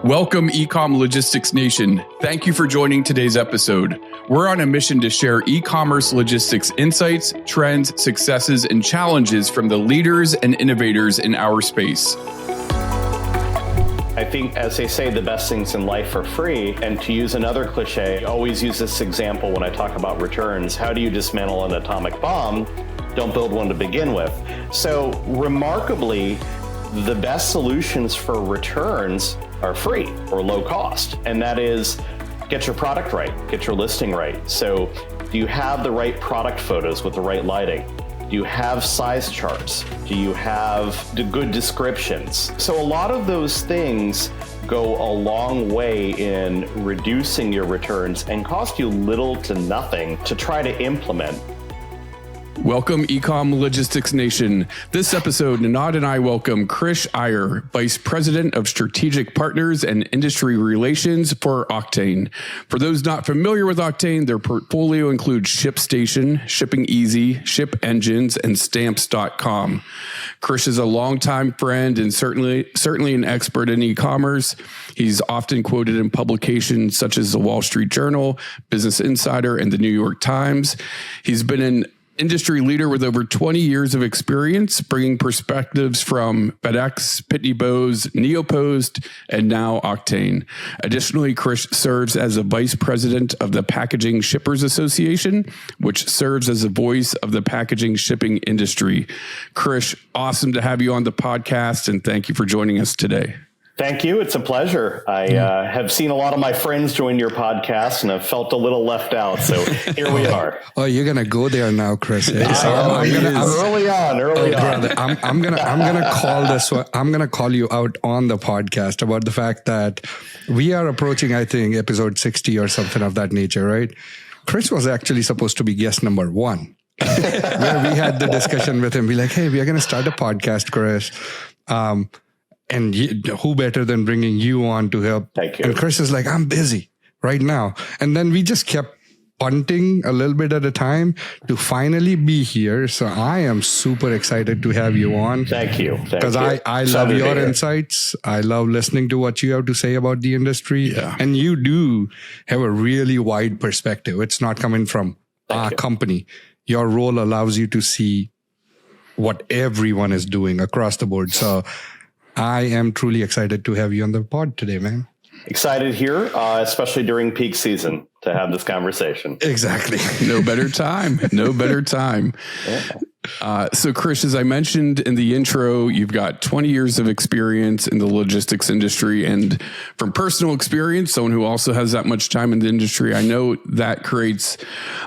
Welcome, eCom Logistics Nation. Thank you for joining today's episode. We're on a mission to share e-commerce logistics insights, trends, successes, and challenges from the leaders and innovators in our space. I think, as they say, the best things in life are free. And to use another cliche, I always use this example when I talk about returns. How do you dismantle an atomic bomb? Don't build one to begin with. So remarkably, the best solutions for returns are free or low cost. And that is, get your product right, get your listing right. So do you have the right product photos with the right lighting? Do you have size charts? Do you have the good descriptions? So a lot of those things go a long way in reducing your returns and cost you little to nothing to try to implement. Welcome, eCom Logistics Nation. This episode, Nanad and I welcome Krish Iyer, Vice President of Strategic Partners and Industry Relations for Auctane. For those not familiar with Auctane, their portfolio includes ShipStation, ShippingEasy, ShipEngines, and Stamps.com. Krish is a longtime friend and certainly an expert in e-commerce. He's often quoted in publications such as the Wall Street Journal, Business Insider, and the New York Times. He's been an industry leader with over 20 years of experience, bringing perspectives from FedEx, Pitney Bowes, Neopost, and now Auctane. Additionally, Krish serves as a vice president of the Packaging Shippers Association, which serves as a voice of the packaging shipping industry. Krish, awesome to have you on the podcast, and thank you for joining us today. Thank you. It's a pleasure. I have seen a lot of my friends join your podcast and have felt a little left out. So here we are. Oh, you're gonna go there now, Chris. I'm early on. Brother, I'm gonna call this one. I'm gonna call you out on the podcast about the fact that we are approaching, I think, episode 60 or something of that nature, right? Chris was actually supposed to be guest number 1, where we had the discussion with him. We're like, hey, we are gonna start a podcast, Chris. And who better than bringing you on to help? Thank you. And Chris is like, I'm busy right now. And then we just kept punting a little bit at a time to finally be here. So I am super excited to have you on. Thank you. Because I love your insights. I love listening to what you have to say about the industry. Yeah. And you do have a really wide perspective. It's not coming from our company. Your role allows you to see what everyone is doing across the board. So I am truly excited to have you on the pod today, man. Excited here, especially during peak season, to have this conversation. Exactly. No better time. No better time. Yeah. So, Krish, as I mentioned in the intro, you've got 20 years of experience in the logistics industry. And from personal experience, someone who also has that much time in the industry, I know that creates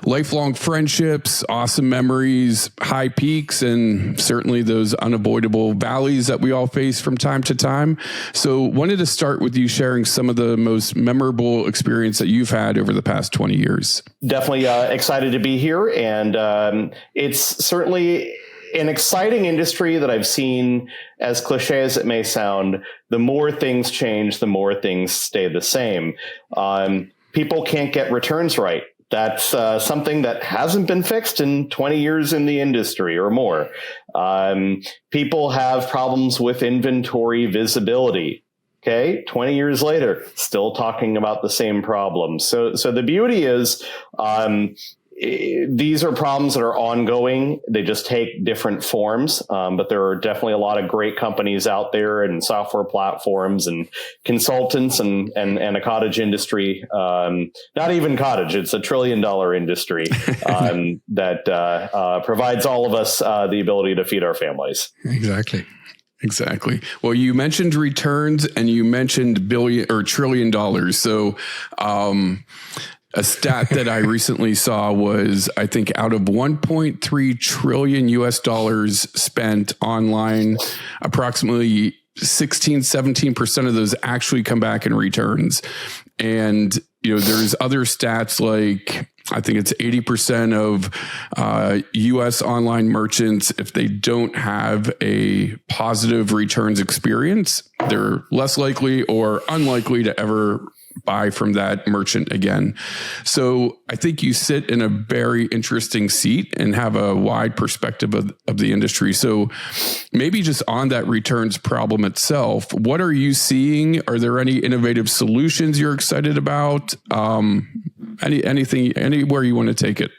lifelong friendships, awesome memories, high peaks, and certainly those unavoidable valleys that we all face from time to time. So wanted to start with you sharing some of the most memorable experience that you've had over the past 20 years. Definitely excited to be here. And it's certainly an exciting industry that I've seen, as cliche as it may sound. The more things change, the more things stay the same. People can't get returns right. That's something that hasn't been fixed in 20 years in the industry or more. People have problems with inventory visibility. Okay, 20 years later, still talking about the same problems. So the beauty is, these are problems that are ongoing. They just take different forms. But there are definitely a lot of great companies out there and software platforms and consultants and a cottage industry. Not even cottage. It's $1 trillion industry that provides all of us the ability to feed our families. Exactly. Well, you mentioned returns and you mentioned billion or $1 trillion. So, a stat that I recently saw was, I think out of 1.3 trillion US dollars spent online, approximately 17% of those actually come back in returns. And, there's other stats like, I think it's 80% of U.S. online merchants, if they don't have a positive returns experience, they're less likely or unlikely to ever buy from that merchant again. So I think you sit in a very interesting seat and have a wide perspective of the industry. So maybe just on that returns problem itself, what are you seeing? Are there any innovative solutions you're excited about? Anything, anywhere you want to take it?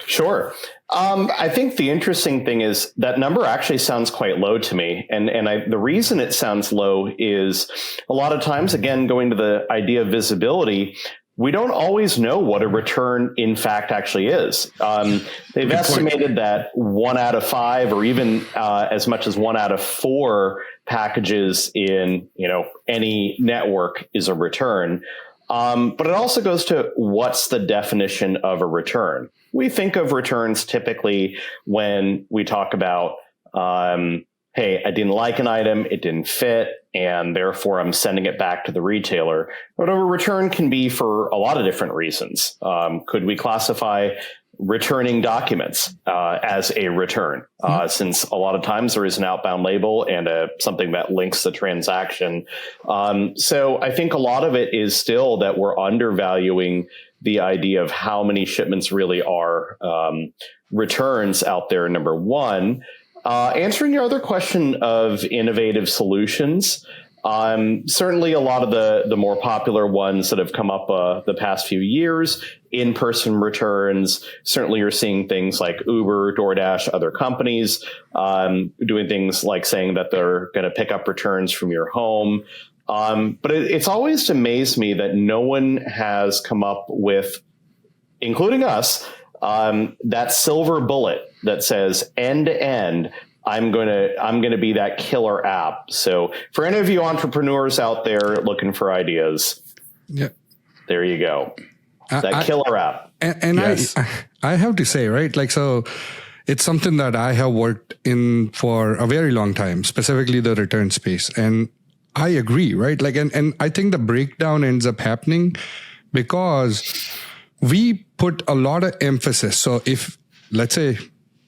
Sure. I think the interesting thing is that number actually sounds quite low to me. And the reason it sounds low is a lot of times, again, going to the idea of visibility, we don't always know what a return in fact actually is. They've estimated that 1 out of 5 or even as much as 1 out of 4 packages in, any network is a return. But it also goes to what's the definition of a return. We think of returns typically when we talk about, hey, I didn't like an item, it didn't fit, and therefore I'm sending it back to the retailer. But a return can be for a lot of different reasons. Could we classify returning documents as a return, since a lot of times there is an outbound label and something that links the transaction. So I think a lot of it is still that we're undervaluing the idea of how many shipments really are returns out there, number one. Answering your other question of innovative solutions, certainly a lot of the more popular ones that have come up the past few years, in-person returns. Certainly you're seeing things like Uber, DoorDash, other companies doing things like saying that they're going to pick up returns from your home. But it's always amazed me that no one has come up with, including us, that silver bullet that says end to end, I'm going to be that killer app. So for any of you entrepreneurs out there looking for ideas, there you go. That killer app. And yes. I have to say, right? Like, so it's something that I have worked in for a very long time, specifically the return space. And I agree, right? Like, and I think the breakdown ends up happening because we put a lot of emphasis. So if, let's say,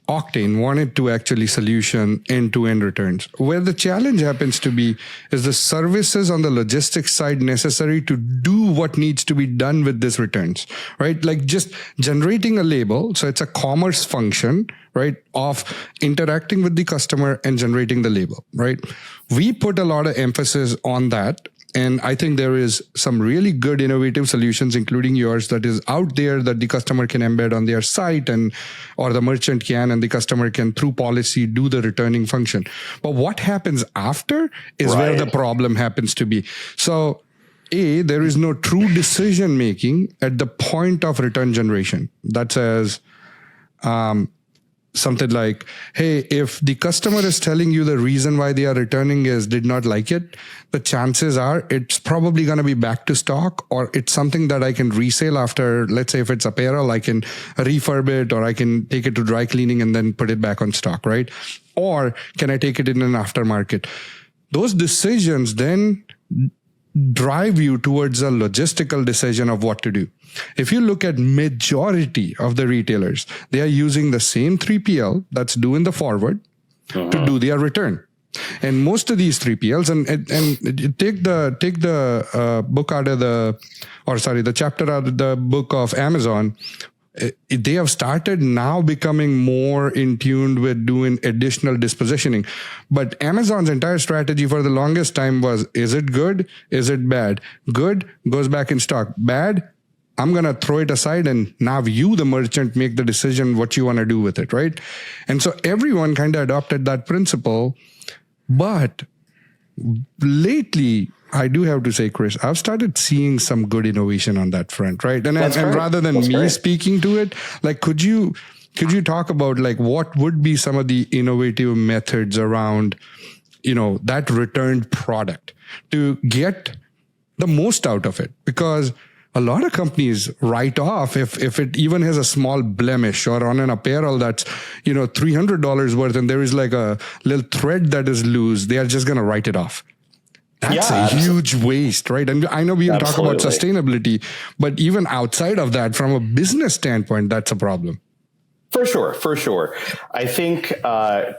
Auctane wanted to actually solution end-to-end returns, where the challenge happens to be is the services on the logistics side necessary to do what needs to be done with these returns, right? Like just generating a label. So it's a commerce function, right, of interacting with the customer and generating the label, right? We put a lot of emphasis on that. And I think there is some really good innovative solutions, including yours, that is out there that the customer can embed on their site or the merchant can, and the customer can, through policy, do the returning function. But what happens after is where the problem happens to be. So there is no true decision making at the point of return generation. That says, something like, hey, if the customer is telling you the reason why they are returning is did not like it, the chances are it's probably going to be back to stock, or it's something that I can resell after. Let's say if it's apparel, I can refurb it, or I can take it to dry cleaning and then put it back on stock, right? Or can I take it in an aftermarket? Those decisions then drive you towards a logistical decision of what to do. If you look at majority of the retailers, they are using the same 3PL that's doing the forward to do their return. And most of these 3PLs, and take the book out of the chapter out of the book of Amazon, they have started now becoming more in tune with doing additional dispositioning. But Amazon's entire strategy for the longest time was, is it good? Is it bad? Good, goes back in stock. Bad, I'm going to throw it aside, and now you, the merchant, make the decision what you want to do with it, right? And so everyone kind of adopted that principle. But lately, I do have to say, Krish, I've started seeing some good innovation on that front, right? And rather than me speaking to it, like, could you talk about like what would be some of the innovative methods around, that returned product to get the most out of it? Because a lot of companies write off if it even has a small blemish, or on an apparel that's, $300 worth, and there is like a little thread that is loose, they are just going to write it off. That's a huge waste, right? And I know we talk about sustainability, but even outside of that, from a business standpoint, that's a problem. For sure. I think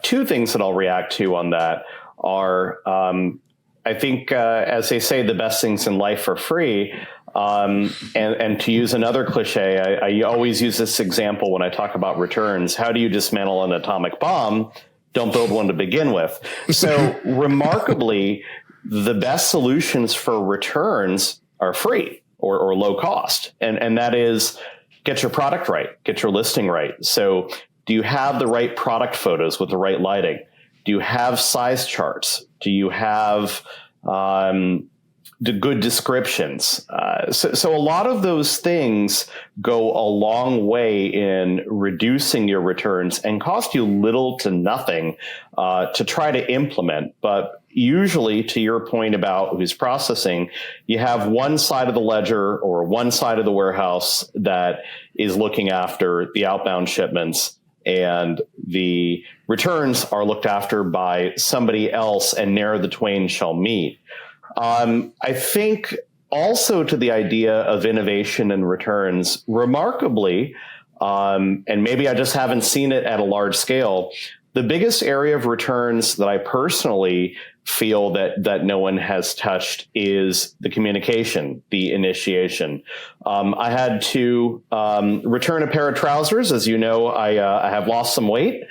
two things that I'll react to on that are, I think, as they say, the best things in life are free. And to use another cliche, I always use this example when I talk about returns. How do you dismantle an atomic bomb? Don't build one to begin with. So remarkably, the best solutions for returns are free or low cost. And that is, get your product right, get your listing right. So do you have the right product photos with the right lighting? Do you have size charts? Do you have the good descriptions? So a lot of those things go a long way in reducing your returns and cost you little to nothing to try to implement. But usually, to your point about who's processing, you have one side of the ledger or one side of the warehouse that is looking after the outbound shipments, and the returns are looked after by somebody else, and ne'er the twain shall meet. I think also to the idea of innovation and returns, remarkably, and maybe I just haven't seen it at a large scale, the biggest area of returns that I personally feel that no one has touched is the communication, the initiation. I had to return a pair of trousers. As you know, I have lost some weight.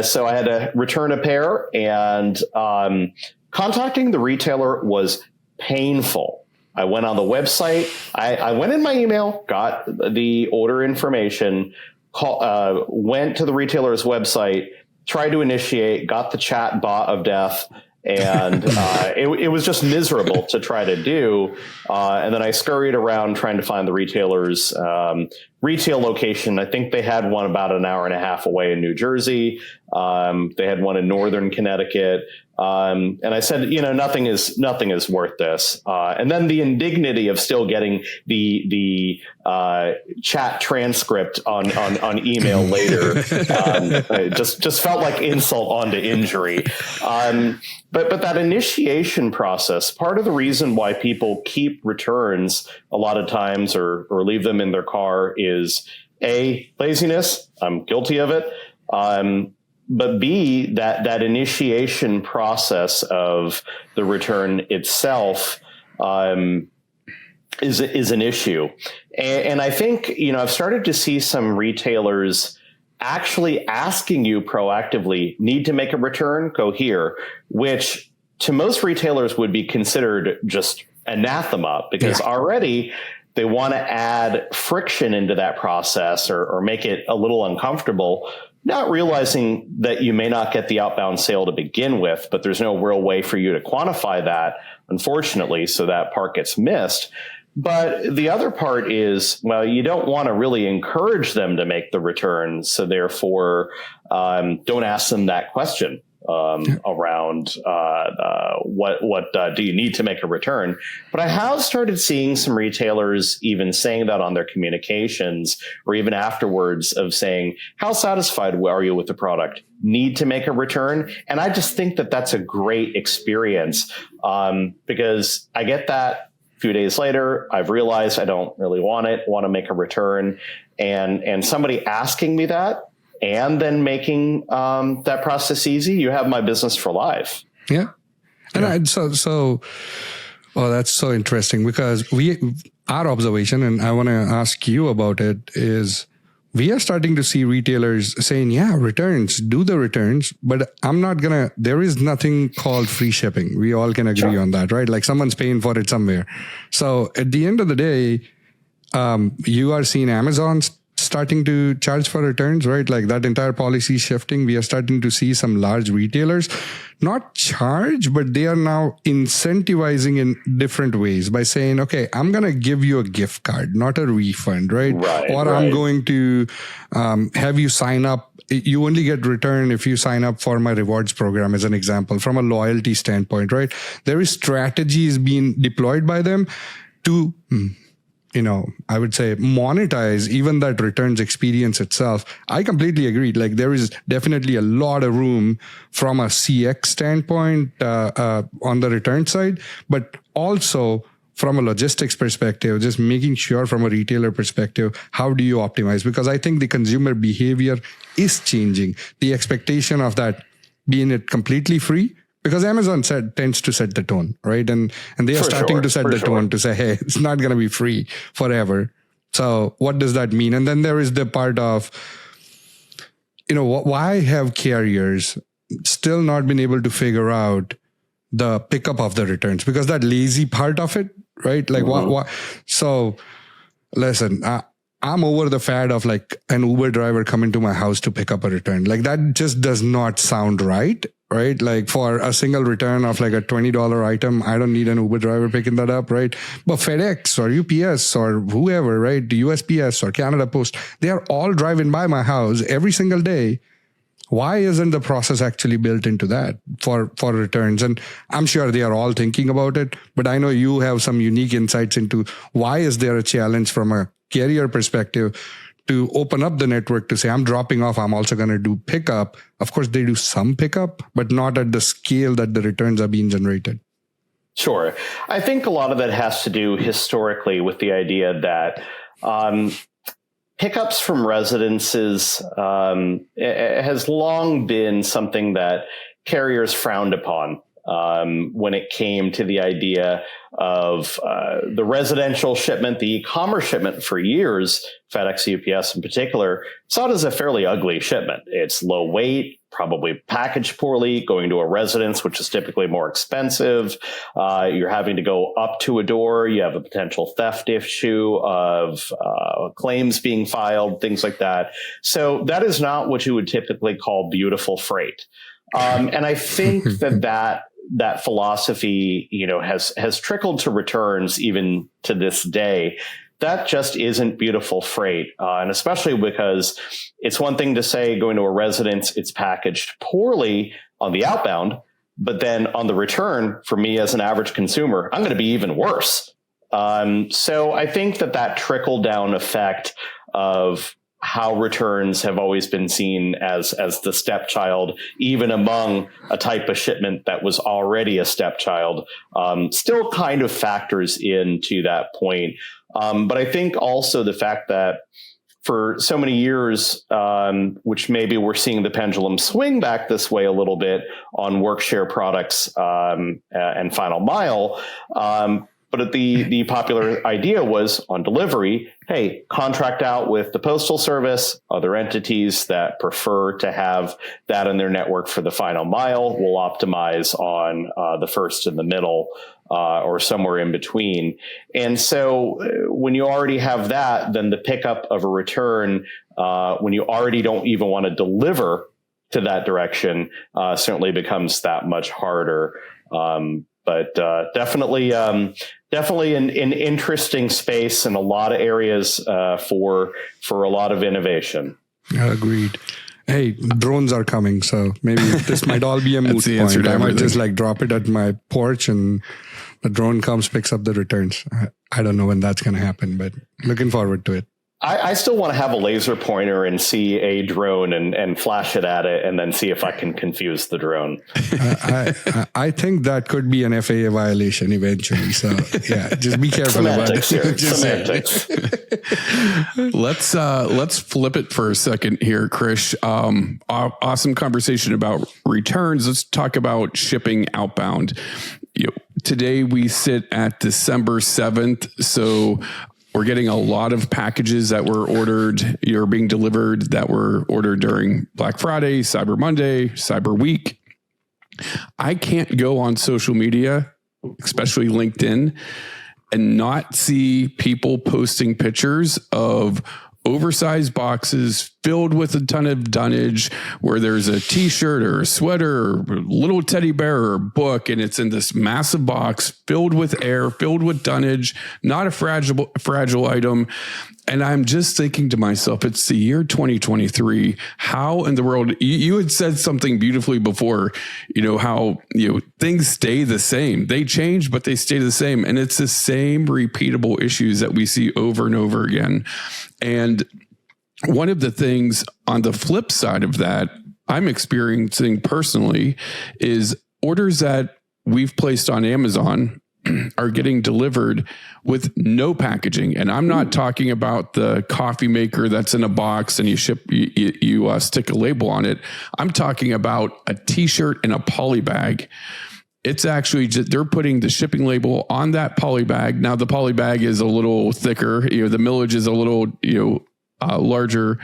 So I had to return a pair, and contacting the retailer was painful. I went on the website. I went in my email, got the order information, went to the retailer's website, tried to initiate, got the chat bot of death, and it was just miserable to try to do. And then I scurried around trying to find the retailer's retail location. I think they had one about an hour and a half away in New Jersey. They had one in northern Connecticut. And I said, nothing is worth this. And then the indignity of still getting the chat transcript on email later, just felt like insult onto injury. But that initiation process, part of the reason why people keep returns a lot of times or leave them in their car is A, laziness. I'm guilty of it. But B, that initiation process of the return itself is an issue. And I think, I've started to see some retailers actually asking you proactively, need to make a return, go here, which to most retailers would be considered just anathema, because already they want to add friction into that process or make it a little uncomfortable, not realizing that you may not get the outbound sale to begin with, but there's no real way for you to quantify that, unfortunately, so that part gets missed. But the other part is, well, you don't want to really encourage them to make the return. So therefore, don't ask them that question around what do you need to make a return. But I have started seeing some retailers even saying that on their communications or even afterwards of saying, how satisfied are you with the product? Need to make a return? And I just think that that's a great experience because I get that. Few days later, I've realized I don't really want to make a return, and somebody asking me that and then making that process easy, you have my business for life. Yeah. And that's so interesting, because our observation, and I want to ask you about it, is we are starting to see retailers saying, returns, do the returns, but there is nothing called free shipping. We all can agree on that, right? Like someone's paying for it somewhere. So at the end of the day, you are seeing Amazon starting to charge for returns, right? Like that entire policy shifting. We are starting to see some large retailers not charge, but they are now incentivizing in different ways by saying, okay, I'm going to give you a gift card, not a refund, right? I'm going to have you sign up. You only get return if you sign up for my rewards program, as an example, from a loyalty standpoint, right? There is strategies being deployed by them to I would say monetize even that returns experience itself. I completely agree. Like there is definitely a lot of room from a CX standpoint on the return side, but also from a logistics perspective, just making sure from a retailer perspective, how do you optimize? Because I think the consumer behavior is changing. The expectation of that being it completely free because Amazon tends to set the tone, right? And they are starting to set the tone to say, hey, it's not going to be free forever. So what does that mean? And then there is the part of, why have carriers still not been able to figure out the pickup of the returns? Because that lazy part of it, right? Like, why? So listen, I'm over the fad of like an Uber driver coming to my house to pick up a return. Like that just does not sound right? Like for a single return of like a $20 item, I don't need an Uber driver picking that up, right? But FedEx or UPS or whoever, right? The USPS or Canada Post, they are all driving by my house every single day. Why isn't the process actually built into that for returns? And I'm sure they are all thinking about it, but I know you have some unique insights into why is there a challenge from a carrier perspective to open up the network to say, I'm dropping off, I'm also going to do pickup. Of course, they do some pickup, but not at the scale that the returns are being generated. Sure. I think a lot of that has to do historically with the idea that pickups from residences has long been something that carriers frowned upon. When it came to the idea of the residential shipment, the e-commerce shipment for years, FedEx, UPS in particular, saw it as a fairly ugly shipment. It's low weight, probably packaged poorly, going to a residence, which is typically more expensive. You're having to go up to a door. You have a potential theft issue of claims being filed, things like that. So that is not what you would typically call beautiful freight. And I think that philosophy, has trickled to returns even to this day. That just isn't beautiful freight. And especially because it's one thing to say going to a residence, it's packaged poorly on the outbound, but then on the return, for me as an average consumer, I'm going to be even worse. So I think that trickle down effect of how returns have always been seen as the stepchild, even among a type of shipment that was already a stepchild, still kind of factors into that point. But I think also the fact that for so many years, which maybe we're seeing the pendulum swing back this way a little bit on work-share products and final mile, but the popular idea was on delivery, hey, contract out with the Postal Service, other entities that prefer to have that in their network for the final mile will optimize on the first and the middle or somewhere in between. And so when you already have that, then the pickup of a return, when you already don't even want to deliver to that direction, certainly becomes that much harder. But definitely an interesting space and a lot of areas for a lot of innovation. Agreed. Hey, drones are coming, so maybe this might all be a moot point. I might just drop it at my porch and the drone comes, picks up the returns. I don't know when that's going to happen, but looking forward to it. I still want to have a laser pointer and see a drone and flash it at it and then see if I can confuse the drone. I think that could be an FAA violation eventually. So yeah, just be careful about it. Semantics. Let's flip it for a second here, Krish. Awesome conversation about returns. Let's talk about shipping outbound. Today we sit at December 7th. So we're getting a lot of packages that were ordered, being delivered that were ordered during Black Friday, Cyber Monday, Cyber Week. I can't go on social media, especially LinkedIn, and not see people posting pictures of oversized boxes filled with a ton of dunnage where there's a t-shirt or a sweater or a little teddy bear or a book, and it's in this massive box filled with air, filled with dunnage, not a fragile item. And I'm just thinking to myself, it's the year 2023. How in the world, you had said something beautifully before, how, things stay the same. They change, but they stay the same. And it's the same repeatable issues that we see over and over again. And one of the things on the flip side of that I'm experiencing personally is orders that we've placed on Amazon are getting delivered with no packaging. And I'm not talking about the coffee maker that's in a box and you stick a label on it. I'm talking about a t-shirt and a poly bag. It's actually just, they're putting the shipping label on that poly bag. Now the poly bag is a little thicker, the millage is a little, larger,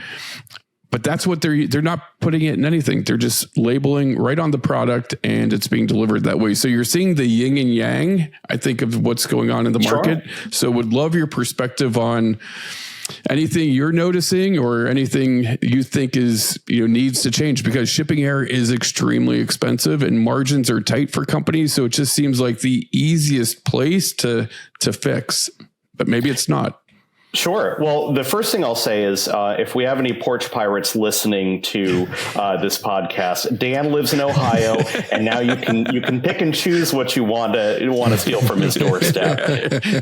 but that's what they're not putting it in anything. They're just labeling right on the product and it's being delivered that way. So you're seeing the yin and yang, I think, of what's going on in the market. Sure. So would love your perspective on anything you're noticing or anything you think is, needs to change, because shipping air is extremely expensive and margins are tight for companies. So it just seems like the easiest place to fix, but maybe it's not. Sure. Well, the first thing I'll say is if we have any porch pirates listening to this podcast, Dan lives in Ohio, and now you can pick and choose what you want to steal from his doorstep.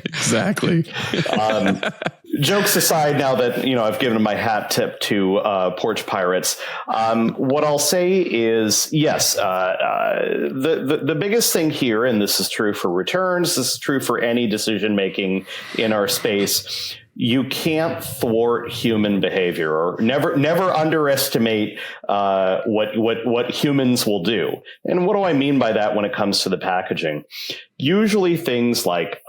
Exactly. Jokes aside, now that I've given my hat tip to porch pirates, what I'll say is yes. The biggest thing here, and this is true for returns, this is true for any decision making in our space. You can't thwart human behavior, or never underestimate what humans will do. And what do I mean by that when it comes to the packaging? Usually things like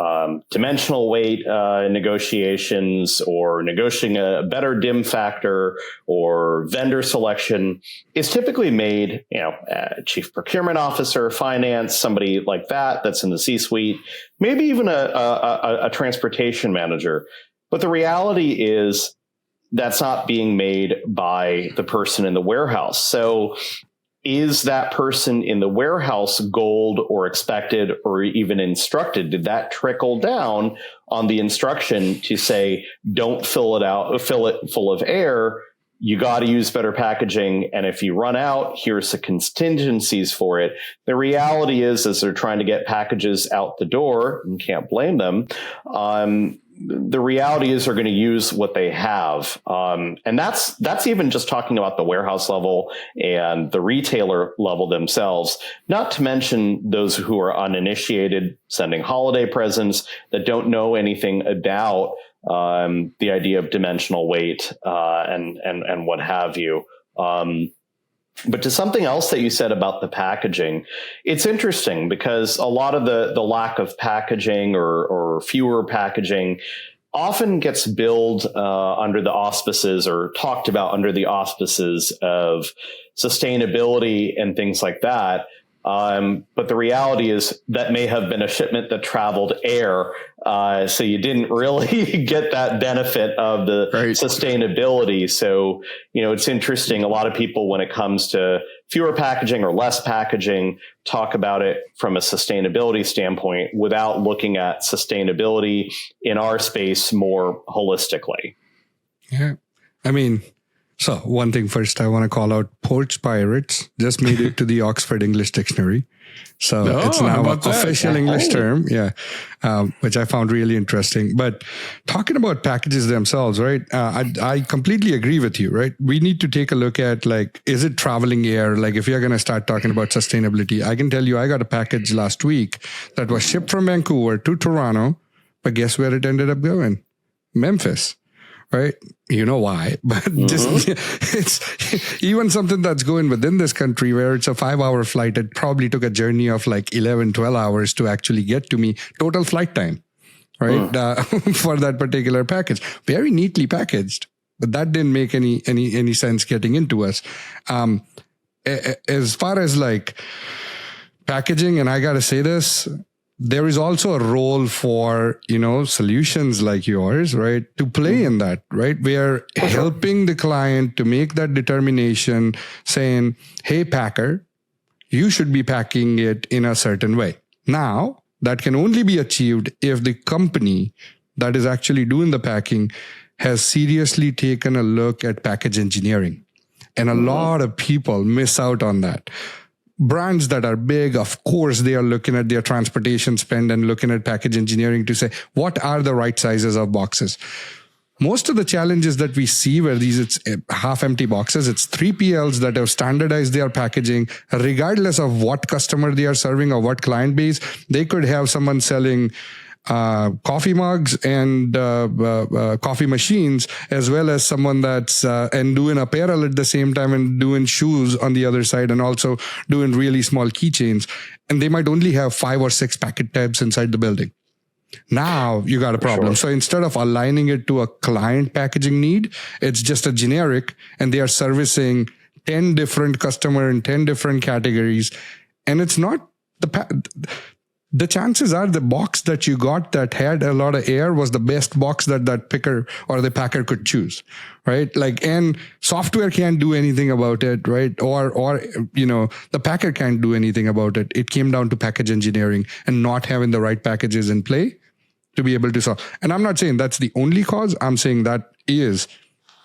dimensional weight negotiations, or negotiating a better dim factor, or vendor selection is typically made, chief procurement officer, finance, somebody like that's in the C-suite, maybe even a transportation manager. But the reality is that's not being made by the person in the warehouse. So is that person in the warehouse goaled or expected or even instructed? Did that trickle down on the instruction to say, don't fill it full of air? You got to use better packaging. And if you run out, here's the contingencies for it. The reality is, as they're trying to get packages out the door, and can't blame them, the reality is they're going to use what they have. And that's even just talking about the warehouse level and the retailer level themselves, not to mention those who are uninitiated, sending holiday presents, that don't know anything about the idea of dimensional weight and what have you. But to something else that you said about the packaging, it's interesting because a lot of the lack of packaging or fewer packaging often gets billed under the auspices, or talked about under the auspices of sustainability and things like that. But the reality is that may have been a shipment that traveled air. So you didn't really get that benefit of the sustainability. So, it's interesting. A lot of people, when it comes to fewer packaging or less packaging, talk about it from a sustainability standpoint without looking at sustainability in our space more holistically. Yeah. So one thing first, I want to call out porch pirates. Just made it to the Oxford English Dictionary. So it's now an official English term. Yeah. Which I found really interesting. But talking about packages themselves, right? I completely agree with you, right? We need to take a look at, is it traveling air? If you're going to start talking about sustainability, I can tell you, I got a package last week that was shipped from Vancouver to Toronto, but guess where it ended up going? Memphis. Right? You know why, but just it's even something that's going within this country where it's a 5-hour flight. It probably took a journey of 11, 12 hours to actually get to me. Total flight time, right? For that particular package. Very neatly packaged, but that didn't make any sense getting into us. As far as packaging, and I got to say this, there is also a role for, solutions like yours, right, to play in that, right? We are helping the client to make that determination, saying, hey, packer, you should be packing it in a certain way. Now, that can only be achieved if the company that is actually doing the packing has seriously taken a look at package engineering. And a lot of people miss out on that. Brands that are big, of course, they are looking at their transportation spend and looking at package engineering to say, what are the right sizes of boxes? most of the challenges that we see where it's half empty boxes, it's 3PLs that have standardized their packaging, regardless of what customer they are serving or what client base. They could have someone selling coffee mugs and coffee machines, as well as someone that's and doing apparel at the same time and doing shoes on the other side, and also doing really small keychains. And they might only have 5 or 6 packet types inside the building. Now you got a problem. Sure. So instead of aligning it to a client packaging need, it's just a generic, and they are servicing 10 different customer in 10 different categories. And it's not the chances are the box that you got that had a lot of air was the best box that picker or the packer could choose, right? Like, and software can't do anything about it, right? Or the packer can't do anything about it. It came down to package engineering and not having the right packages in play to be able to solve. And I'm not saying that's the only cause. I'm saying that is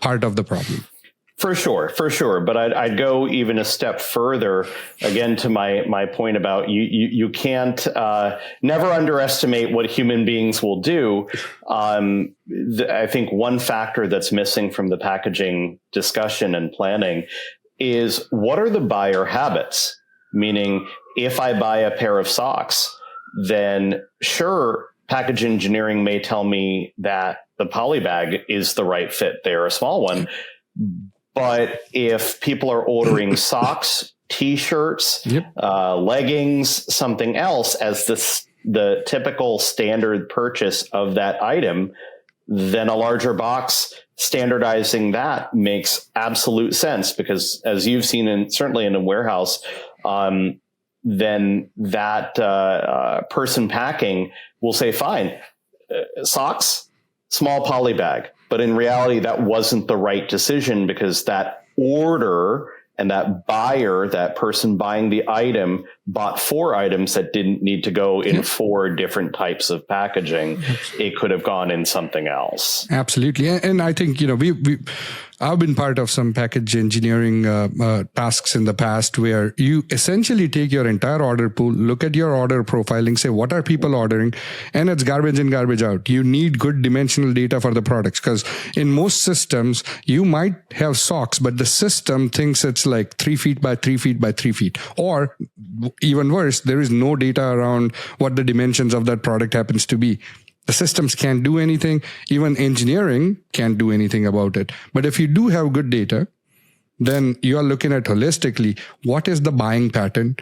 part of the problem. For sure. But I'd go even a step further, again, to my point about you can't never underestimate what human beings will do. I think one factor that's missing from the packaging discussion and planning is, what are the buyer habits? Meaning, if I buy a pair of socks, then sure, package engineering may tell me that the poly bag is the right fit. They're a small one. But if people are ordering socks, T-shirts, leggings, something else as the typical standard purchase of that item, then a larger box, standardizing that makes absolute sense, because as you've seen, certainly in a warehouse, then that person packing will say, fine, socks, small poly bag. But in reality, that wasn't the right decision, because that order and that buyer, that person buying the item, bought 4 items that didn't need to go in 4 different types of packaging. It could have gone in something else. Absolutely. And I think, I've been part of some package engineering tasks in the past where you essentially take your entire order pool, look at your order profiling, say, what are people ordering? And it's garbage in, garbage out. You need good dimensional data for the products, because in most systems, you might have socks, but the system thinks it's like 3 feet by 3 feet by 3 feet. Or even worse, there is no data around what the dimensions of that product happens to be. The systems can't do anything. Even engineering can't do anything about it. But if you do have good data, then you are looking at holistically, what is the buying pattern?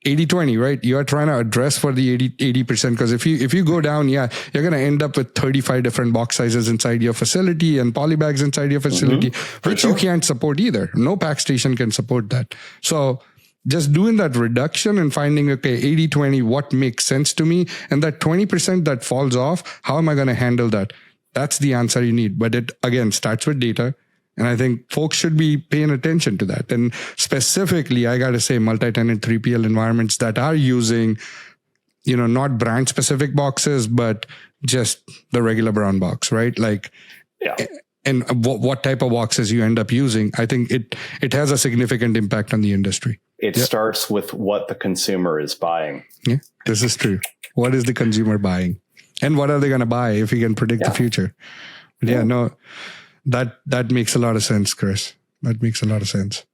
80-20, right? You are trying to address for the 80%. Because if you go down, you're going to end up with 35 different box sizes inside your facility and polybags inside your facility, which you can't support either. No pack station can support that. So just doing that reduction and finding, okay, 80-20, what makes sense to me? And that 20% that falls off, how am I going to handle that? That's the answer you need. But it, again, starts with data. And I think folks should be paying attention to that. And specifically, I got to say, multi-tenant 3PL environments that are using, not brand specific boxes, but just the regular brown box, right? Like, and what type of boxes you end up using, I think it has a significant impact on the industry. It starts with what the consumer is buying. Yeah, this is true. What is the consumer buying? And what are they going to buy if you can predict the future? But that makes a lot of sense, Chris. That makes a lot of sense.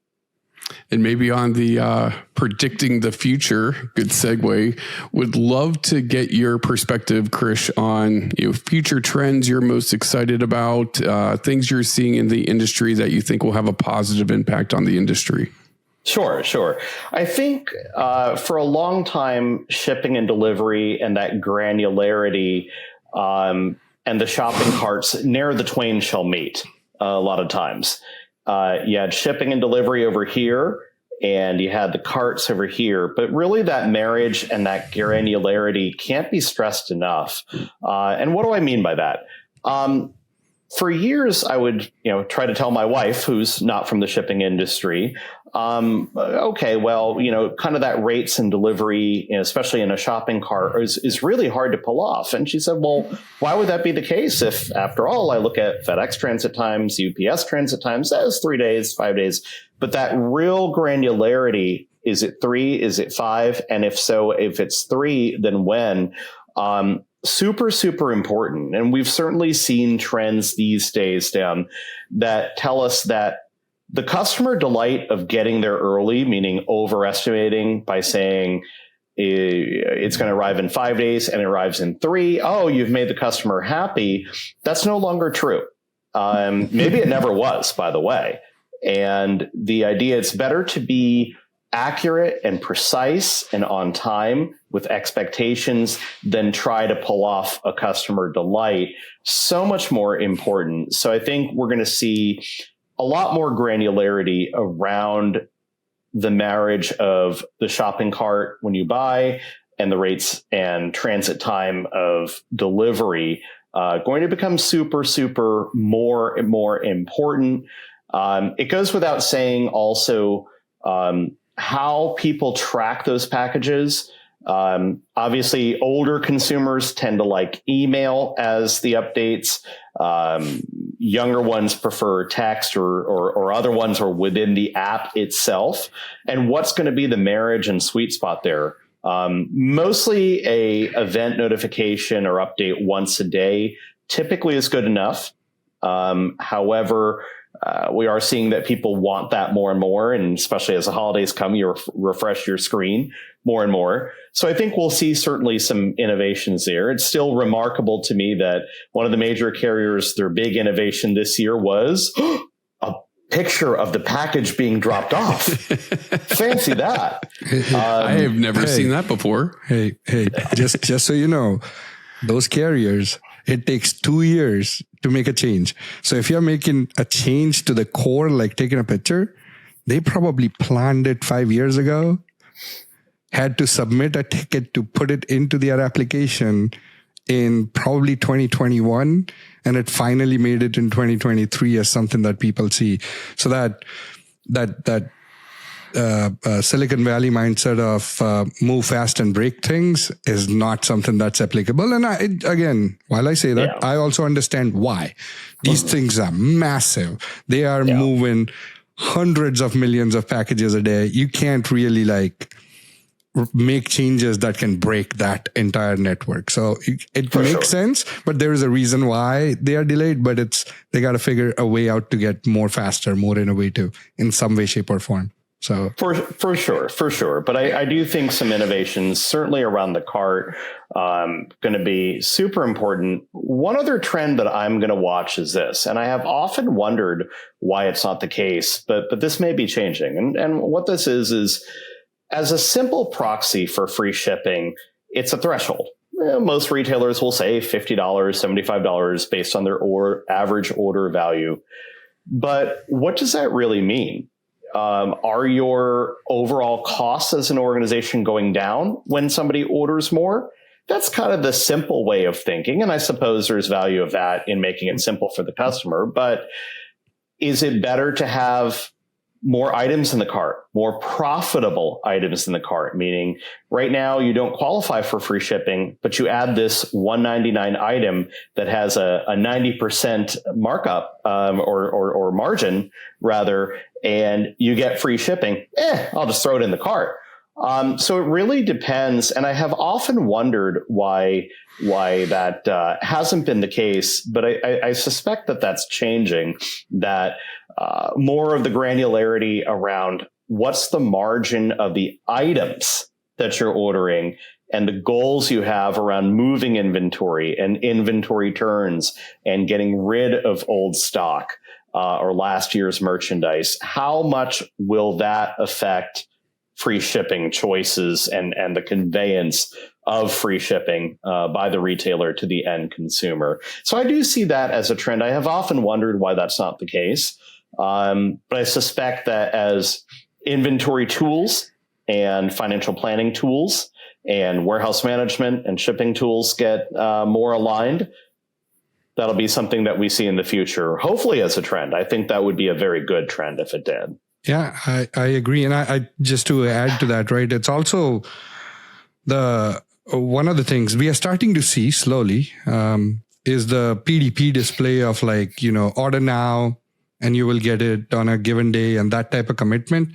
And maybe on the predicting the future, good segue, would love to get your perspective, Krish, on future trends you're most excited about, things you're seeing in the industry that you think will have a positive impact on the industry. Sure. I think for a long time, shipping and delivery and that granularity and the shopping carts, ne'er the twain shall meet a lot of times. You had shipping and delivery over here, and you had the carts over here. But really, that marriage and that granularity can't be stressed enough. And what do I mean by that? For years, I would, try to tell my wife, who's not from the shipping industry, okay, well, kind of that rates and delivery, especially in a shopping cart, is really hard to pull off. And she said, well, why would that be the case if, after all, I look at FedEx transit times, UPS transit times, that is 3 days, 5 days. But that real granularity, is it 3? Is it 5? And if so, if it's 3, then when? Super, super important. And we've certainly seen trends these days down that tell us that the customer delight of getting there early, meaning overestimating by saying it's going to arrive in 5 days and it arrives in 3. Oh, you've made the customer happy. That's no longer true. Maybe it never was, by the way. And the idea, it's better to be accurate and precise and on time with expectations than try to pull off a customer delight. So much more important. So I think we're going to see a lot more granularity around the marriage of the shopping cart when you buy and the rates and transit time of delivery going to become super, super more and more important. It goes without saying also how people track those packages. Obviously, older consumers tend to like email as the updates. Younger ones prefer text or other ones are within the app itself. And what's going to be the marriage and sweet spot there? Mostly a event notification or update once a day typically is good enough. However, we are seeing that people want that more and more, and especially as the holidays come, you refresh your screen more and more. So I think we'll see certainly some innovations there. It's still remarkable to me that one of the major carriers, their big innovation this year was a picture of the package being dropped off. Fancy that. I have never seen that before. Hey, just so you know, those carriers, it takes 2 years to make a change. So if you're making a change to the core, like taking a picture, they probably planned it 5 years ago, had to submit a ticket to put it into their application in probably 2021, and it finally made it in 2023 as something that people see. So that Silicon Valley mindset of move fast and break things is not something that's applicable. And again, while I say that, I also understand why. These things are massive. They are moving hundreds of millions of packages a day. You can't really make changes that can break that entire network. So it makes sense, but there is a reason why they are delayed, but they got to figure a way out to get more faster, more innovative in some way, shape or form. So for sure. But I do think some innovations, certainly around the cart, going to be super important. One other trend that I'm going to watch is this, and I have often wondered why it's not the case, but this may be changing. And what this is as a simple proxy for free shipping, it's a threshold. Most retailers will say $50, $75 based on their average order value. But what does that really mean? Are your overall costs as an organization going down when somebody orders more? That's kind of the simple way of thinking. And I suppose there's value of that in making it simple for the customer. But is it better to have more items in the cart, more profitable items in the cart? Meaning right now you don't qualify for free shipping, but you add this $199 item that has a 90% markup, or margin rather, and you get free shipping. I'll just throw it in the cart. So it really depends. And I have often wondered why that hasn't been the case, but I suspect that that's changing, that more of the granularity around what's the margin of the items that you're ordering and the goals you have around moving inventory and inventory turns and getting rid of old stock or last year's merchandise. How much will that affect free shipping choices and the conveyance of free shipping by the retailer to the end consumer? So I do see that as a trend. I have often wondered why that's not the case. But I suspect that as inventory tools and financial planning tools and warehouse management and shipping tools get more aligned, that'll be something that we see in the future, hopefully as a trend. I think that would be a very good trend if it did. Yeah, I agree. And I just to add to that, right, it's also one of the things we are starting to see slowly is the PDP display of order now and you will get it on a given day and that type of commitment.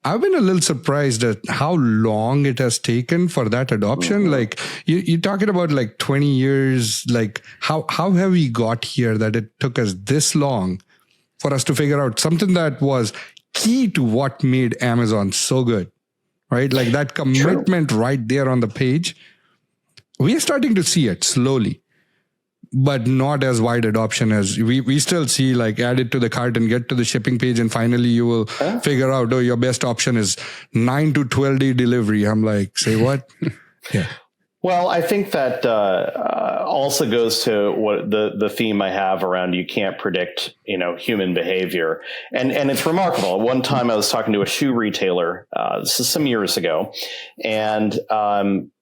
I've been a little surprised at how long it has taken for that adoption. Like you're talking about like 20 years, like how have we got here that it took us this long for us to figure out something that was key to what made Amazon so good, right? Like that commitment right there on the page. We are starting to see it slowly, but not as wide adoption as we still see, like add it to the cart and get to the shipping page. And finally you will figure out, oh, your best option is 9 to 12 day delivery. I'm like, say what? Yeah. Well, I think that also goes to what the theme I have around you can't predict, human behavior. And it's remarkable. One time I was talking to a shoe retailer, this is some years ago, and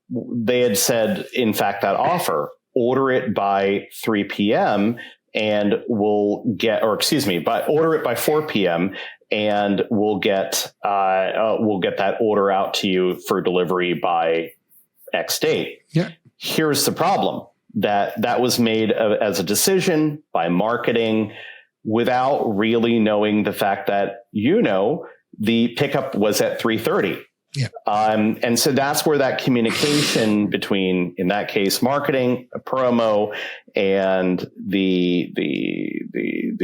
they had said, in fact, that offer, order it by 3 p.m. and order it by 4 p.m. and we'll get that order out to you for delivery by X date. Yeah. Here's the problem. That was made as a decision by marketing without really knowing the fact that, the pickup was at 3:30. Yeah. And so that's where that communication between, in that case, marketing, a promo, and the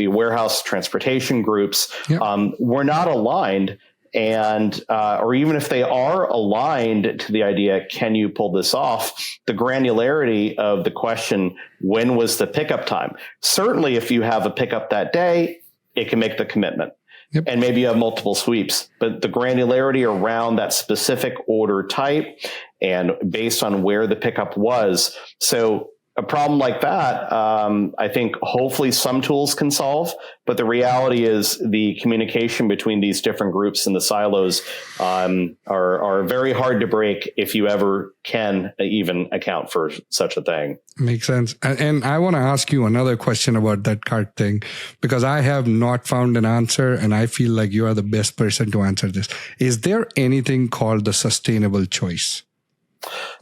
warehouse transportation groups, were not aligned. And, or even if they are aligned to the idea, can you pull this off? The granularity of the question, when was the pickup time? Certainly, if you have a pickup that day, it can make the commitment. Yep. And maybe you have multiple sweeps, but the granularity around that specific order type and based on where the pickup was. So a problem like that, I think hopefully some tools can solve, but the reality is the communication between these different groups and the silos are very hard to break if you ever can even account for such a thing. Makes sense. And I want to ask you another question about that cart thing, because I have not found an answer and I feel like you are the best person to answer this. Is there anything called the sustainable choice?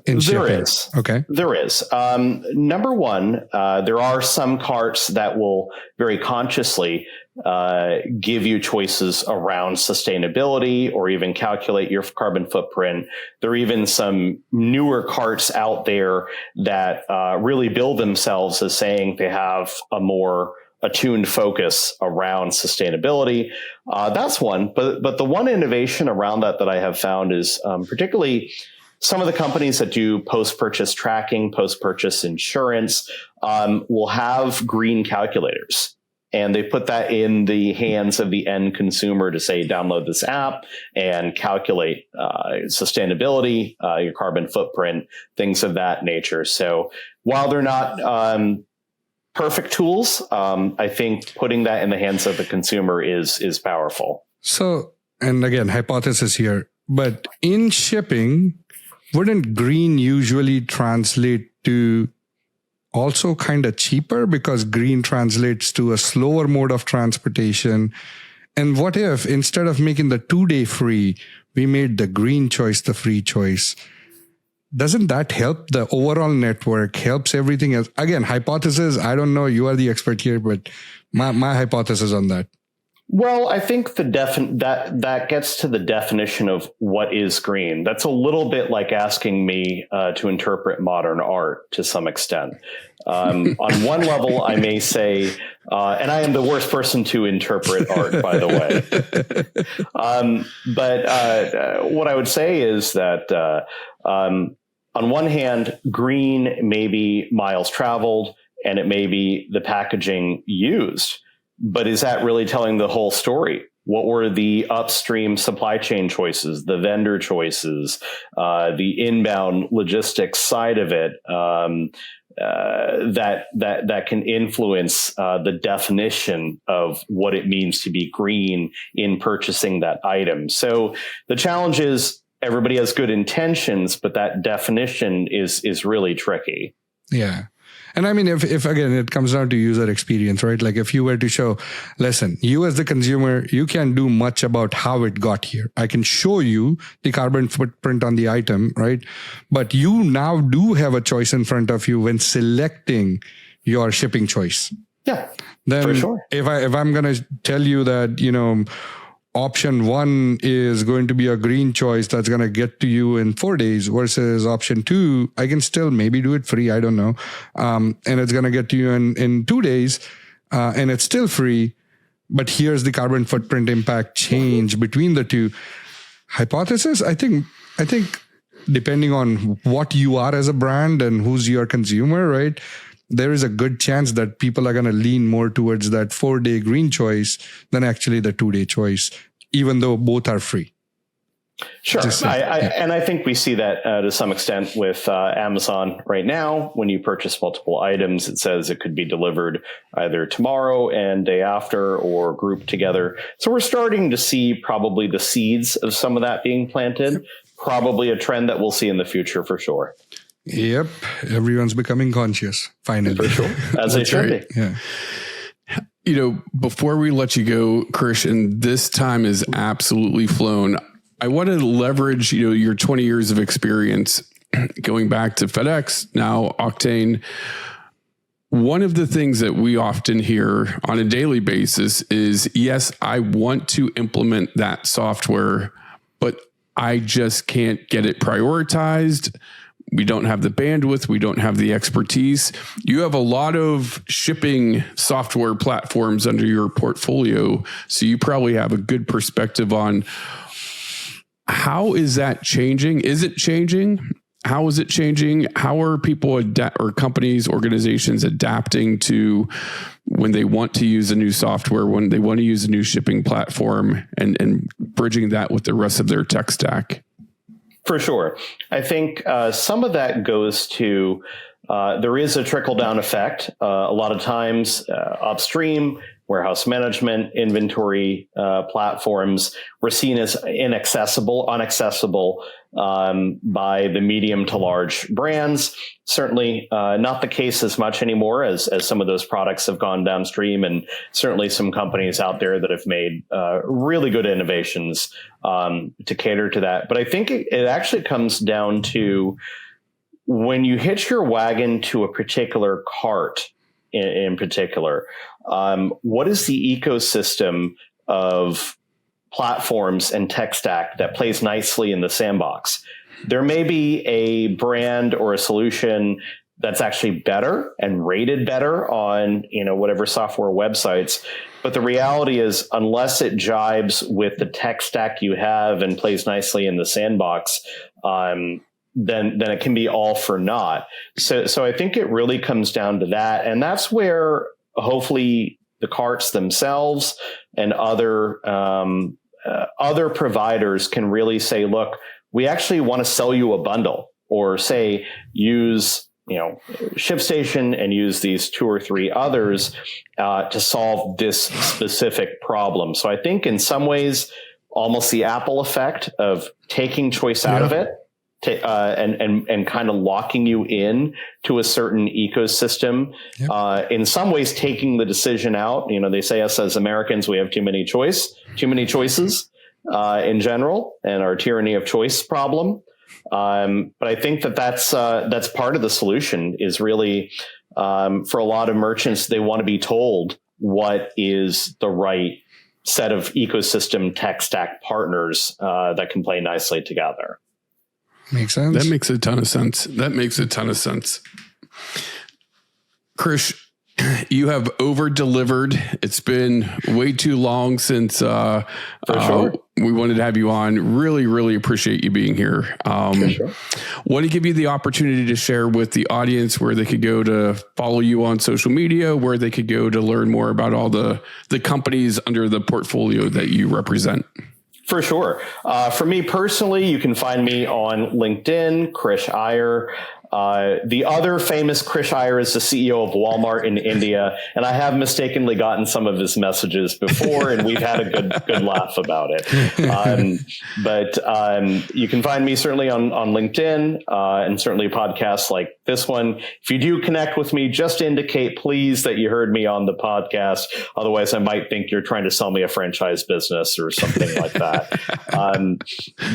There is. Okay. There is. Number one, there are some carts that will very consciously give you choices around sustainability or even calculate your carbon footprint. There are even some newer carts out there that really build themselves as saying they have a more attuned focus around sustainability. That's one. But the one innovation around that I have found is particularly some of the companies that do post-purchase tracking, post-purchase insurance, will have green calculators. And they put that in the hands of the end consumer to say, download this app and calculate sustainability, your carbon footprint, things of that nature. So while they're not perfect tools, I think putting that in the hands of the consumer is powerful. So, and again, hypothesis here, but in shipping, wouldn't green usually translate to also kind of cheaper, because green translates to a slower mode of transportation? And what if instead of making the 2-day free, we made the green choice the free choice? Doesn't that help the overall network, helps everything else? Again, hypothesis, I don't know, you are the expert here, but my hypothesis on that. Well, I think that gets to the definition of what is green. That's a little bit like asking me to interpret modern art to some extent. On one level, I may say, and I am the worst person to interpret art, by the way. But what I would say is that on one hand, green may be miles traveled, and it may be the packaging used. But is that really telling the whole story? What were the upstream supply chain choices, the vendor choices, the inbound logistics side of it that can influence the definition of what it means to be green in purchasing that item? So the challenge is everybody has good intentions, but that definition is really tricky. Yeah. And I mean, if again, it comes down to user experience, right? Like if you were to show, listen, you as the consumer, you can't do much about how it got here. I can show you the carbon footprint on the item, right? But you now do have a choice in front of you when selecting your shipping choice. Yeah, then for sure. If I'm going to tell you that, option 1 is going to be a green choice that's going to get to you in 4 days versus option 2, I can still maybe do it free. I don't know. And it's going to get to you in 2 days and it's still free. But here's the carbon footprint impact change between the two. Hypothesis, I think depending on what you are as a brand and who's your consumer, right? There is a good chance that people are going to lean more towards that 4-day green choice than actually the 2-day choice, even though both are free. Sure. And I think we see that to some extent with Amazon right now. When you purchase multiple items, it says it could be delivered either tomorrow and day after or grouped together. So we're starting to see probably the seeds of some of that being planted, probably a trend that we'll see in the future for sure. Yep. Everyone's becoming conscious, finally. For sure. As they should be. Yeah. You know, before we let you go, Krish, and this time is absolutely flown, I want to leverage, your 20 years of experience going back to FedEx, now Auctane. One of the things that we often hear on a daily basis is, yes, I want to implement that software, but I just can't get it prioritized. We don't have the bandwidth. We don't have the expertise. You have a lot of shipping software platforms under your portfolio, so you probably have a good perspective on how is that changing? Is it changing? How is it changing? How are people or companies, organizations adapting to when they want to use a new software, when they want to use a new shipping platform and bridging that with the rest of their tech stack? For sure. I think some of that goes to, there is a trickle-down effect. A lot of times upstream, warehouse management, inventory platforms were seen as unaccessible by the medium to large brands. Certainly not the case as much anymore as some of those products have gone downstream, and certainly some companies out there that have made really good innovations to cater to that. But I think it actually comes down to when you hitch your wagon to a particular cart in particular, what is the ecosystem of platforms and tech stack that plays nicely in the sandbox? There may be a brand or a solution that's actually better and rated better on, whatever software websites. But the reality is, unless it jibes with the tech stack you have and plays nicely in the sandbox, then it can be all for naught. So I think it really comes down to that. And that's where hopefully the carts themselves and other providers can really say, look, we actually want to sell you a bundle, or say use ShipStation and use these 2 or 3 others to solve this specific problem. So I think in some ways, almost the Apple effect of taking choice out of it, and kind of locking you in to a certain ecosystem. Yep. In some ways, taking the decision out. They say us as Americans, we have too many choices in general, and our tyranny of choice problem. But I think that's part of the solution. Is really for a lot of merchants, they want to be told what is the right set of ecosystem tech stack partners that can play nicely together. Makes sense. That makes a ton of sense. Krish, you have over-delivered. It's been way too long since we wanted to have you on. Really, really appreciate you being here. Sure. Want to give you the opportunity to share with the audience where they could go to follow you on social media, where they could go to learn more about all the companies under the portfolio that you represent. For sure. For me personally, you can find me on LinkedIn, Krish Iyer. The other famous Krish Iyer is the CEO of Walmart in India, and I have mistakenly gotten some of his messages before, and we've had a good laugh about it. But you can find me certainly on LinkedIn, and certainly podcasts like this one. If you do connect with me, just indicate, please, that you heard me on the podcast. Otherwise, I might think you're trying to sell me a franchise business or something like that.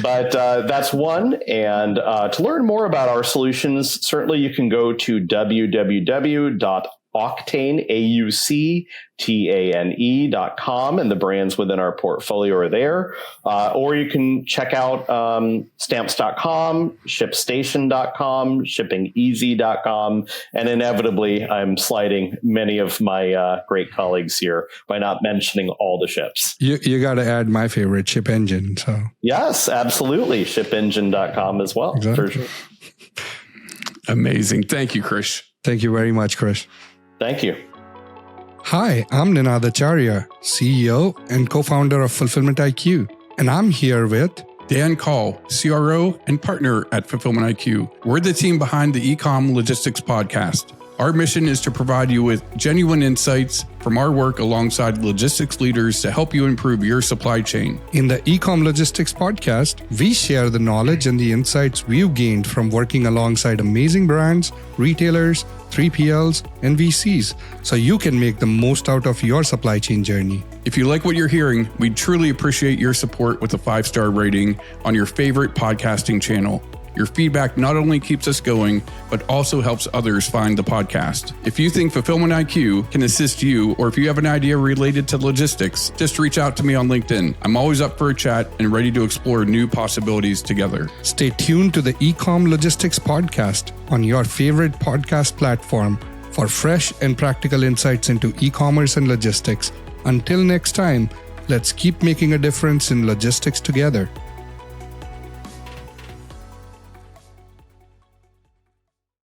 But that's one. And to learn more about our solutions, certainly you can go to www.auctane, Auctane, AUCTANE.com, and the brands within our portfolio are there. Or you can check out stamps.com, ShipStation.com, ShippingEasy.com, and inevitably, I'm slighting many of my great colleagues here by not mentioning all the ships. You got to add my favorite, ShipEngine. So yes, absolutely, ShipEngine.com as well. Exactly. For sure. Amazing. Thank you, Krish. Thank you very much, Krish. Thank you. Hi, I'm Ninad Acharya, CEO and co-founder of Fulfillment IQ, and I'm here with Dan Call, CRO and partner at Fulfillment IQ. We're the team behind the eCom Logistics podcast. Our mission is to provide you with genuine insights from our work alongside logistics leaders to help you improve your supply chain. In the eCom Logistics podcast, we share the knowledge and the insights we've gained from working alongside amazing brands, retailers, 3PLs, and VCs, so you can make the most out of your supply chain journey. If you like what you're hearing, we'd truly appreciate your support with a 5-star rating on your favorite podcasting channel. Your feedback not only keeps us going, but also helps others find the podcast. If you think Fulfillment IQ can assist you, or if you have an idea related to logistics, just reach out to me on LinkedIn. I'm always up for a chat and ready to explore new possibilities together. Stay tuned to the eCom Logistics podcast on your favorite podcast platform for fresh and practical insights into e-commerce and logistics. Until next time, let's keep making a difference in logistics together.